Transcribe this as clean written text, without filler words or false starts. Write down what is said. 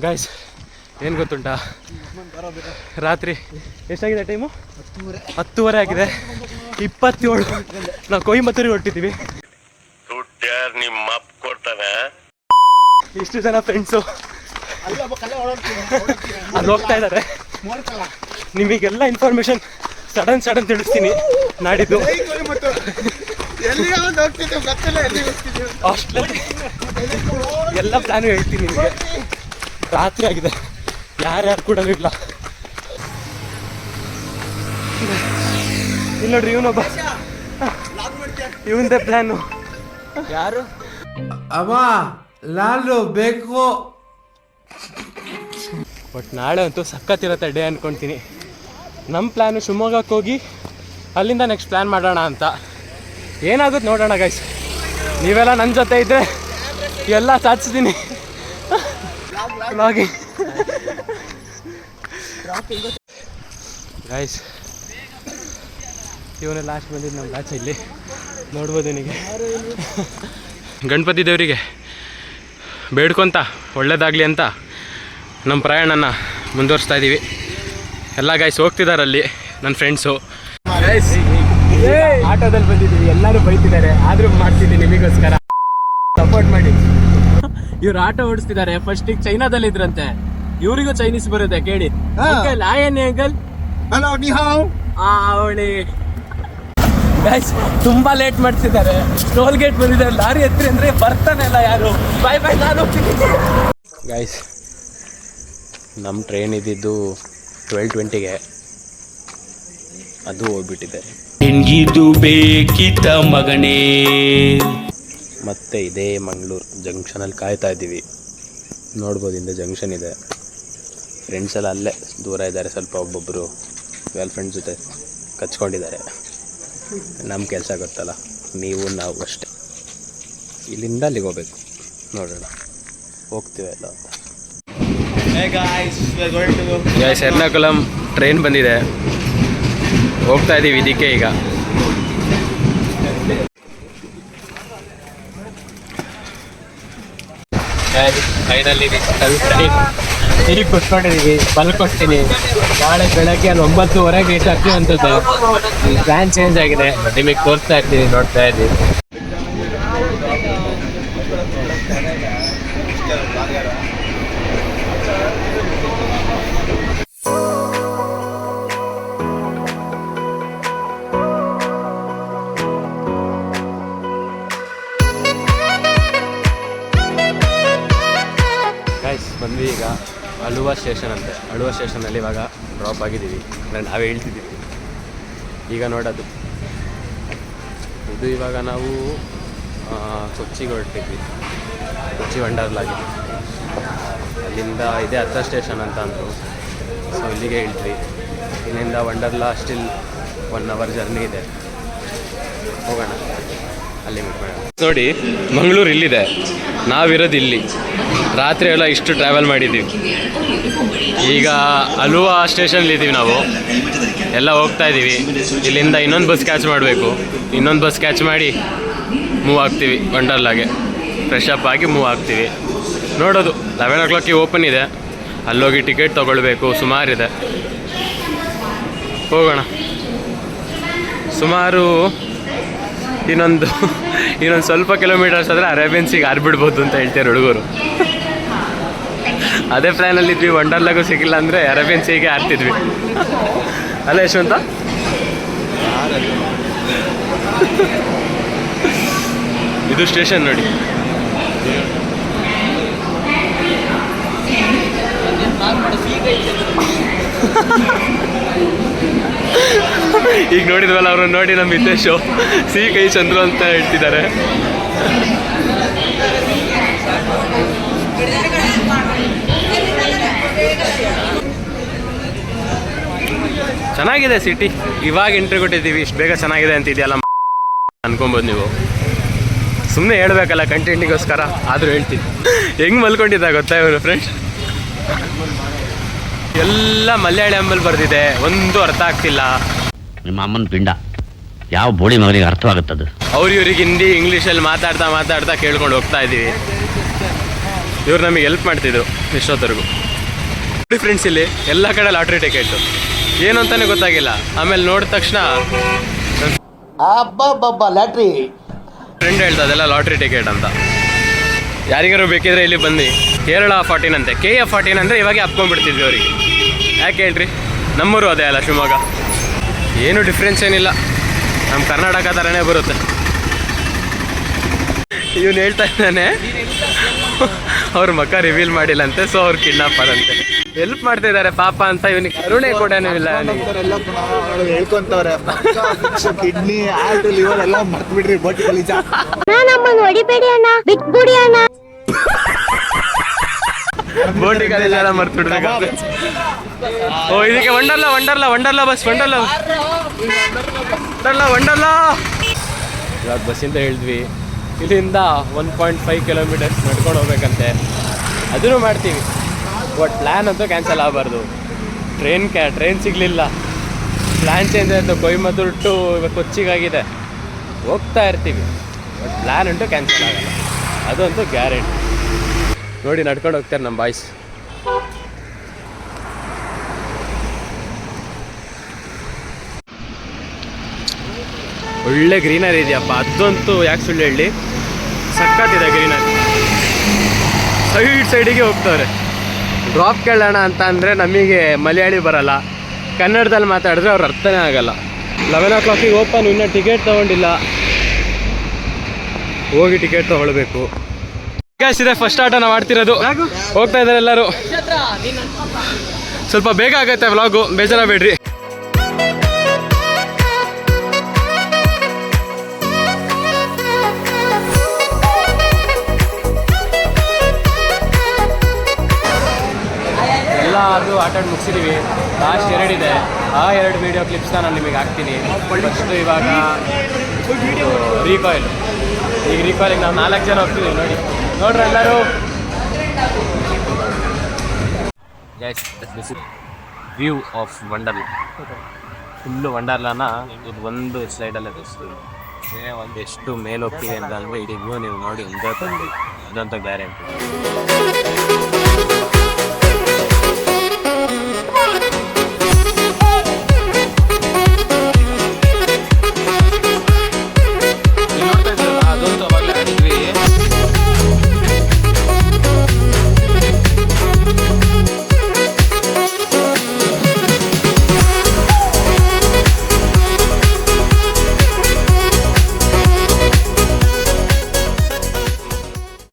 Guys ಏನು ಗೊತ್ತುಂಟಾ, ರಾತ್ರಿ ಎಷ್ಟಾಗಿದೆ ಟೈಮು? 10:30 ಆಗಿದೆ. 27 ನಾವು ಕೊಯಮತ್ತೂರಿಗೆ ಹೊರಟಿದ್ದೀವಿ. ಇಷ್ಟು ಜನ ಫ್ರೆಂಡ್ಸು ಅಲ್ಲಿ ಹೋಗ್ತಾ ಇದ್ದಾರೆ. ನಿಮಗೆಲ್ಲ ಇನ್ಫಾರ್ಮೇಶನ್ ಸಡನ್ ತಿಳಿಸ್ತೀನಿ ನಾಡಿದ್ದು. ಹಾಸ್ಟೆಲಲ್ಲಿ ಎಲ್ಲ ಪ್ಲಾನು ಹೇಳ್ತೀನಿ ನಿಮಗೆ. ರಾತ್ರಿ ಆಗಿದೆ, ಯಾರ್ಯಾರು ಕೂಡ ಇಲ್ಲ. ಇಲ್ಲಿ ನೋಡ್ರಿ, ಇವನೊಬ್ಬ, ಇವಂದೇ ಪ್ಲಾನು. ಯಾರು ಅಮ್ಮ ನಾನು ಬೇಕು. ಬಟ್ ನಾಳೆ ಅಂತೂ ಸಖತ್ತಿರತ್ತೆ ಡೇ ಅಂದ್ಕೊಳ್ತೀನಿ. ನಮ್ಮ ಪ್ಲ್ಯಾನು ಶಿವಮೊಗ್ಗಕ್ಕೆ ಹೋಗಿ ಅಲ್ಲಿಂದ ನೆಕ್ಸ್ಟ್ ಪ್ಲ್ಯಾನ್ ಮಾಡೋಣ ಅಂತ. ಏನಾಗುತ್ತೆ ನೋಡೋಣ ಗೈಸ್. ನೀವೆಲ್ಲ ನನ್ನ ಜೊತೆ ಇದ್ದರೆ ಎಲ್ಲ ಸಾಧಿಸ್ತೀನಿ. ಗೈಸ್ ಇವನೇ ಲಾಸ್ಟ್ ಬಂದಿದ್ದು ನಮ್ಮ ಬ್ಯಾಚ್. ಇಲ್ಲಿ ನೋಡ್ಬೋದು ನಿನಗೆ. ಗಣಪತಿ ದೇವರಿಗೆ ಬೇಡ್ಕೊತ ಒಳ್ಳೇದಾಗಲಿ ಅಂತ ನಮ್ಮ ಪ್ರಯಾಣನ ಮುಂದುವರಿಸ್ತಾ ಇದ್ದೀವಿ. ಎಲ್ಲ ಗೈಸ್ ಹೋಗ್ತಿದ್ದಾರಲ್ಲಿ ನನ್ನ ಫ್ರೆಂಡ್ಸು. ಆಟೋದಲ್ಲಿ ಬಂದಿದ್ದೀವಿ, ಎಲ್ಲರೂ ಬೈತಿದ್ದಾರೆ, ಆದರೂ ಮಾಡ್ತಿದ್ದೀನಿ ನಿಮಗೋಸ್ಕರ. ಸಪೋರ್ಟ್ ಮಾಡಿ. ಇವ್ರು ಆಟೋ ಓಡಿಸ್ತಿದ್ದಾರೆ. ಫಸ್ಟಿಗೆ ಚೈನಾದಲ್ಲಿ ಇದ್ರಂತೆ, ಇವರಿಗೂ ಚೈನೀಸ್ ಬರುತ್ತೆ ಕೇಳಿ. ಅಂಕಲ್ ಆಯನ್ ಅಂಕಲ್. ಹಲೋ ನಿಹಾವ್. ಅವಳಿ ಗೈಸ್ ತುಂಬಾ ಲೇಟ್ ಮಾಡ್ತಿದ್ದಾರೆ. ಟೋಲ್ ಗೇಟ್ ಬಂದಿದ್ದಾರೆ, ಲಾರಿ ಎತ್ರಿ ಅಂದ್ರೆ ಬರ್ತಾನೆ ಇಲ್ಲ ಯಾರು. ಬಾಯ್ ಬಾಯ್, ನಾನು ಹೋಗ್ತೀನಿ. ಗೈಸ್ ನಮ್ಮ ಟ್ರೈನ್ ಇದ್ದಿದ್ದು 12:20ಗೆ, ಅದು ಹೋಗ್ಬಿಟ್ಟಿದೆ. ನಿನ್ಗಿದು ಬೇಕಿತ್ತ ಮಗನೇ. ಮತ್ತೆ ಇದೇ ಮಂಗಳೂರು ಜಂಕ್ಷನಲ್ಲಿ ಕಾಯ್ತಾ ಇದ್ದೀವಿ. ನೋಡ್ಬೋದು, ಹಿಂದೆ ಜಂಕ್ಷನ್ ಇದೆ. ಫ್ರೆಂಡ್ಸ್ ಎಲ್ಲ ಅಲ್ಲೇ ದೂರ ಇದ್ದಾರೆ ಸ್ವಲ್ಪ. ಒಬ್ಬೊಬ್ಬರು ಗರ್ಲ್ ಫ್ರೆಂಡ್ಸ್ ಜೊತೆ ಕಚ್ಕೊಂಡಿದ್ದಾರೆ. ನಮ್ಮ ಕೆಲಸ ಗೊತ್ತಲ್ಲ, ನೀವು ನಾವು ಅಷ್ಟೇ. ಇಲ್ಲಿಂದ ಅಲ್ಲಿಗೆ ಹೋಗ್ಬೇಕು. ನೋಡೋಣ ಹೋಗ್ತೀವಲ್ಲ ಅಂತ. ಗೈಸ್ ಎರ್ನಾಕುಲಂ ಟ್ರೈನ್ ಬಂದಿದೆ, ಹೋಗ್ತಾ ಇದ್ದೀವಿ ಇದಕ್ಕೆ ಈಗ. ಫೈನಲಿ ಈಗ ಕೂತ್ಕೊಂಡಿದ್ದೀವಿ. ಬಲ್ಕೊಡ್ತೀನಿ. ನಾಳೆ ಬೆಳಗ್ಗೆ ಅಲ್ಲಿ 9:30ಗೆ ರೀಚ್ ಆಗ್ತೀವಿ ಅಂತದ್ದು. ಪ್ಲ್ಯಾನ್ ಚೇಂಜ್ ಆಗಿದೆ, ನಿಮಗೆ ತೋರಿಸ್ತಾ ಇರ್ತೀವಿ, ನೋಡ್ತಾ ಇದ್ದೀವಿ. ಬಂದ್ವಿ ಈಗ ಅಳುವಾ ಸ್ಟೇಷನ್ ಅಂತೆ. ಅಳುವಾ ಸ್ಟೇಷನಲ್ಲಿ ಇವಾಗ ಡ್ರಾಪ್ ಆಗಿದ್ದೀವಿ, ಅಂದರೆ ನಾವೇ ಹೇಳ್ತಿದ್ದೀವಿ. ಈಗ ನೋಡೋದು ಇದು. ಇವಾಗ ನಾವು ಕೊಚ್ಚಿಗೆ ಹೊರಟಿದ್ವಿ, ಕೊಚ್ಚಿ ವಂಡರ್ಲಾಗಿದೆ. ಅಲ್ಲಿಂದ ಇದೇ 10 ಸ್ಟೇಷನ್ ಅಂತ ಅಂದರು. ಸೊ ಇಲ್ಲಿಗೆ ಹೇಳ್ತೀವಿ. ಇಲ್ಲಿಂದ ವಂಡರ್ಲಾ ಸ್ಟಿಲ್ 1 hour ಜರ್ನಿ ಇದೆ. ಹೋಗೋಣ, ಅಲ್ಲಿ ಮೀಟ್ ಮಾಡೋಣ. ನೋಡಿ, ಮಂಗಳೂರು ಇಲ್ಲಿದೆ, ನಾವಿರೋದು ಇಲ್ಲಿ. ರಾತ್ರಿ ಎಲ್ಲ ಇಷ್ಟು ಟ್ರಾವೆಲ್ ಮಾಡಿದ್ದೀವಿ. ಈಗ ಅಲುವಾ ಸ್ಟೇಷನ್ಲಿದ್ದೀವಿ ನಾವು. ಎಲ್ಲ ಹೋಗ್ತಾ ಇದ್ದೀವಿ. ಇಲ್ಲಿಂದ ಇನ್ನೊಂದು ಬಸ್ ಕ್ಯಾಚ್ ಮಾಡಬೇಕು. ಇನ್ನೊಂದು ಬಸ್ ಕ್ಯಾಚ್ ಮಾಡಿ ಮೂವ್ ಆಗ್ತೀವಿ ವಂಡರ್ಲಾಗೆ. ಫ್ರೆಶ್ ಅಪ್ ಆಗಿ ಮೂವ್ ಆಗ್ತೀವಿ. ನೋಡೋದು 11 o'clock ಓಪನ್ ಇದೆ. ಅಲ್ಲೋಗಿ ಟಿಕೆಟ್ ತೊಗೊಳ್ಬೇಕು, ಸುಮಾರಿದೆ. ಹೋಗೋಣ. ಸುಮಾರು ಇನ್ನೊಂದು ಸ್ವಲ್ಪ ಕಿಲೋಮೀಟರ್ಸ್ ಆದರೆ ಅರೇಬಿಯನ್ ಸೀಗೆ ಹಾರಿಬಿಡ್ಬೋದು ಅಂತ ಹೇಳ್ತಾರೆ ಹುಡುಗರು. ಅದೇ ಪ್ಲ್ಯಾನಲ್ಲಿದ್ವಿ. ವಂಡರ್ಲಾಗೂ ಸಿಗಿಲ್ಲ ಅಂದರೆ ಅರೇಬಿಯನ್ ಸೀಗೆ ಹಾರ್ತಿದ್ವಿ ಅಲ್ಲ ಯಶವಂತ? ಇದು ಸ್ಟೇಷನ್ ನೋಡಿ. ಈಗ ನೋಡಿದ್ವಲ್ಲ, ಅವರು ನೋಡಿ ನಮ್ಮ ಹಿತೇಶು ಸಿ ಕೈ ಚಂದ್ರು ಅಂತ ಹೇಳ್ತಿದ್ದಾರೆ. ಚೆನ್ನಾಗಿದೆ ಸಿಟಿ. ಇವಾಗ ಎಂಟ್ರಿ ಕೊಟ್ಟಿದ್ದೀವಿ, ಇಷ್ಟು ಬೇಗ ಚೆನ್ನಾಗಿದೆ ಅಂತಿದೆಯಲ್ಲ ಅನ್ಕೊಬೋದು ನೀವು. ಸುಮ್ಮನೆ ಹೇಳ್ಬೇಕಲ್ಲ ಕಂಟೆಂಟಿಗೋಸ್ಕರ, ಆದರೂ ಹೇಳ್ತೀನಿ. ಹೆಂಗೆ ಮಲ್ಕೊಂಡಿದ್ದ ಗೊತ್ತಾ ಇವರು ಫ್ರೆಂಡ್ಸ್? ಎಲ್ಲ ಮಲಯಾಳಂಬಲ್ಲಿ ಬರ್ದಿದೆ, ಒಂದು ಅರ್ಥ ಆಗ್ತಿಲ್ಲ. ನಿಮ್ಮ ಅಮ್ಮನ ಪಿಂಡ ಯಾವ ಬೋಳಿ ಮಗನಿಗೆ ಅರ್ಥವಾಗುತ್ತದು. ಇವ್ರಿಗೆ ಹಿಂದಿ ಇಂಗ್ಲೀಷಲ್ಲಿ ಮಾತಾಡ್ತಾ ಕೇಳ್ಕೊಂಡು ಹೋಗ್ತಾ ಇದ್ದೀವಿ. ಇವ್ರು ನಮಗೆ ಹೆಲ್ಪ್ ಮಾಡ್ತಿದ್ರು ಇಷ್ಟೊತ್ತರೆಗೂ. ನೋಡಿ ಫ್ರೆಂಡ್ಸ್, ಇಲ್ಲಿ ಎಲ್ಲ ಕಡೆ ಲಾಟ್ರಿ ಟಿಕೆಟು ಏನು ಅಂತಾನೆ ಗೊತ್ತಾಗಿಲ್ಲ. ಆಮೇಲೆ ನೋಡಿದ ತಕ್ಷಣ ಲಾಟ್ರಿ ಫ್ರೆಂಡ್ ಹೇಳ್ತಾ ಅದೆಲ್ಲ ಲಾಟ್ರಿ ಟಿಕೆಟ್ ಅಂತ. ಯಾರಿಗಾರು ಬೇಕಿದ್ರೆ ಇಲ್ಲಿ ಬಂದು ಕೇರಳ 14 ಅಂತೆ, KF 14 ಅಂದರೆ ಇವಾಗೆ ಹಪ್ಕೊಂಡ್ಬಿಡ್ತಿದ್ವಿ ಅವರಿಗೆ. ಯಾಕೆ ಹೇಳ್ರಿ, ನಮ್ಮೂರು ಅದೇ ಅಲ್ಲ ಶಿವಮೊಗ್ಗ. ಏನು ಡಿಫ್ರೆನ್ಸ್ ಏನಿಲ್ಲ, ನಮ್ಮ ಕರ್ನಾಟಕ ಥರನೇ ಬರುತ್ತೆ. ಇವನು ಹೇಳ್ತಾ ಇದ್ದಾನೆ ಅವ್ರ ಮಕ್ಕ ರಿವೀಲ್ ಮಾಡಿಲ್ಲಂತೆ, ಸೊ ಅವ್ರು ಕಿಡ್ನಾಪರ್ ಅಂತೆ. ಹೆಲ್ಪ್ ಮಾಡ್ತಾ ಇದ್ದಾರೆ ಪಾಪ ಅಂತ. ಇವನಿಗೆ ಕರುಣೆ ಕೊಡೇನೂ ಇಲ್ಲ. ಹೇಳ್ಕೊಂತವ್ರೆ ಕಿಡ್ನಿ ಹಾರ್ಟ್ ಲಿವರ್ ಎಲ್ಲ ಮರ್ತ್ ಬಿಡ್ರಿ. ಬೋಟಿ ಕಲಿಜ ಹೊಡಿಬೇಡಿ ಅಣ್ಣ, ಬಿಟ್ಬಿಡಿ ಅಣ್ಣ. ಬೋಟಿ ಕಾಲೇಜ್ ಎಲ್ಲ ಮರ್ತು ಬಿಡ್ಬೇಕಂತೆ. ಓ ಇದಕ್ಕೆ ವಂಡರ್ಲಾ ಬಸ್ ವಂಡರ್ಲಾ ಇವಾಗ ಬಸ್ಸಿಂದ ಹೇಳಿದ್ವಿ. ಇಲ್ಲಿಂದ 1.5 ಕಿಲೋಮೀಟರ್ಸ್ ನಡ್ಕೊಂಡು ಹೋಗ್ಬೇಕಂತೆ. ಅದನ್ನು ಮಾಡ್ತೀವಿ, ಬಟ್ ಪ್ಲ್ಯಾನ್ ಅಂತೂ ಕ್ಯಾನ್ಸಲ್ ಆಗಬಾರ್ದು. ಟ್ರೈನ್ ಸಿಗಲಿಲ್ಲ, ಪ್ಲ್ಯಾನ್ ಚೇಂಜ್ ಆಯಿತು. ಕೊಯಮತ್ತೂರು ಟು ಇವಾಗ ಕೊಚ್ಚಿಗಾಗಿದೆ, ಹೋಗ್ತಾ ಇರ್ತೀವಿ. ಬಟ್ ಪ್ಲ್ಯಾನ್ ಅಂತೂ ಕ್ಯಾನ್ಸಲ್ ಆಗಲ್ಲ, ಅದಂತೂ ಗ್ಯಾರಂಟಿ. ನೋಡಿ ನಡ್ಕೊಂಡು ಹೋಗ್ತಾರೆ ನಮ್ಮ ಬಾಯ್ಸ್. ಒಳ್ಳೆ ಗ್ರೀನರಿ ಇದೆಯಪ್ಪ, ಅದಂತೂ ಯಾಕೆ ಸುಳ್ಳು ಹೇಳಿ, ಸಕ್ಕತ್ತಿದೆ ಗ್ರೀನರಿ. ಸೈಡಿಗೆ ಹೋಗ್ತವ್ರೆ. ಡ್ರಾಪ್ ಕೇಳೋಣ ಅಂತ ಅಂದರೆ ನಮಗೆ ಮಲಯಾಳಿ ಬರಲ್ಲ, ಕನ್ನಡದಲ್ಲಿ ಮಾತಾಡಿದ್ರೆ ಅವ್ರ ಅರ್ಥನೇ ಆಗಲ್ಲ. 11 o'clock ಓಪನ್, ಇನ್ನೂ ಟಿಕೆಟ್ ತೊಗೊಂಡಿಲ್ಲ, ಹೋಗಿ ಟಿಕೆಟ್ ತೊಗೊಳ್ಬೇಕು. ಗ್ಯಾಸ್ ಇದೆ, ಫಸ್ಟ್ ಆಟ ನಾವು ಆಡ್ತಿರೋದು. ಹೋಗ್ತಾ ಇದ್ದಾರೆ ಎಲ್ಲರೂ. ಸ್ವಲ್ಪ ಬೇಗ ಆಗತ್ತೆ ವ್ಲಾಗು, ಬೇಜಾರಾಗಬೇಡ್ರಿ. ಎಲ್ಲ ಅದು ಆಟ ಮುಗಿಸಿದ್ದೀವಿ. ಲಾಸ್ಟ್ 2 ಇದೆ, ಆ 2 ವೀಡಿಯೋ ಕ್ಲಿಪ್ಸ್ನ ನಾನು ನಿಮಗೆ ಹಾಕ್ತೀನಿ. ಫಸ್ಟು ಇವಾಗ ರೀಕಾಯಿಲ್. ಈಗ ರೀಕಾಯಿಲಿಗೆ ನಾವು 4 ಜನ ಹೋಗ್ತೀವಿ. ನೋಡ್ರಿ ಎಲ್ಲರೂ. View of Wonderla. ಫುಲ್ಲು ವಂಡರ್ಲಾನ ಇದು ಒಂದು ಸ್ಲೈಡಲ್ಲೇ ತೋರಿಸ್ತೀವಿ. ಒಂದು ಎಷ್ಟು ಮೇಲೆ ಹೋಗ್ತೀವಿ ಅಂತಂದರೆ ಇಡೀ ವ್ಯೂ ನೀವು ನೋಡಿ ಎಂಜಾಯ್ ಮಾಡಿ, ಅದಂತ ಗ್ಯಾರಂಟಿ.